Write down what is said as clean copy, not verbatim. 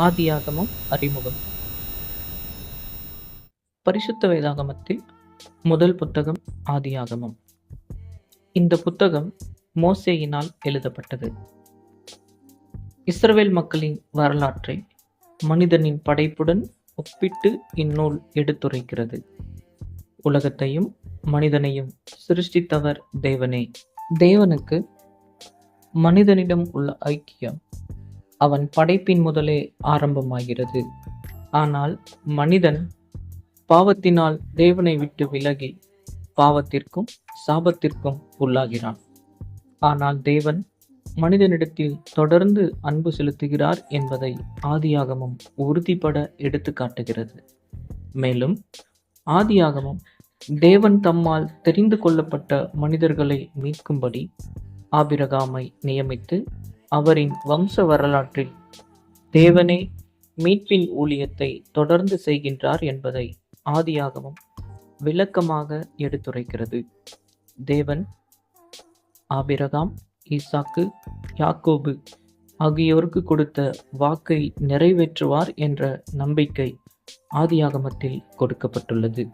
ஆதியாகமம் அறிமுகம். பரிசுத்த வேதாகமத்தில் முதல் புத்தகம் ஆதியாகமம். இந்த புத்தகம் மோசேயினால் எழுதப்பட்டது. இஸ்ரவேல் மக்களின் வரலாற்றை மனிதனின் படைப்புடன் ஒப்பிட்டு இந்நூல் எடுத்துரைக்கிறது. உலகத்தையும் மனிதனையும் சிருஷ்டித்தவர் தேவனே. தேவனுக்கு மனிதனிடம் உள்ள ஐக்கியம் அவன் படைப்பின் முதலே ஆரம்பமாகிறது. ஆனால் மனிதன் பாவத்தினால் தேவனை விட்டு விலகி பாவத்திற்கும் சாபத்திற்கும் உள்ளாகிறான். ஆனால் தேவன் மனிதனிடத்தில் தொடர்ந்து அன்பு செலுத்துகிறார் என்பதை ஆதியாகமம் உறுதிபட எடுத்து காட்டுகிறது. மேலும் ஆதியாகமம் தேவன் தம்மால் தெரிந்து கொள்ளப்பட்ட மனிதர்களை மீட்கும்படி ஆபிரகாமை நியமித்து அவரின் வம்ச வரலாற்றில் தேவனே மீட்பின் ஊழியத்தை தொடர்ந்து செய்கின்றார் என்பதை ஆதியாகமம் விளக்கமாக எடுத்துரைக்கிறது. தேவன் ஆபிரகாம், ஈசாக்கு, யாக்கோபு ஆகியோருக்கு கொடுத்த வாக்கை நிறைவேற்றுவார் என்ற நம்பிக்கை ஆதியாகமத்தில் கொடுக்கப்பட்டுள்ளது.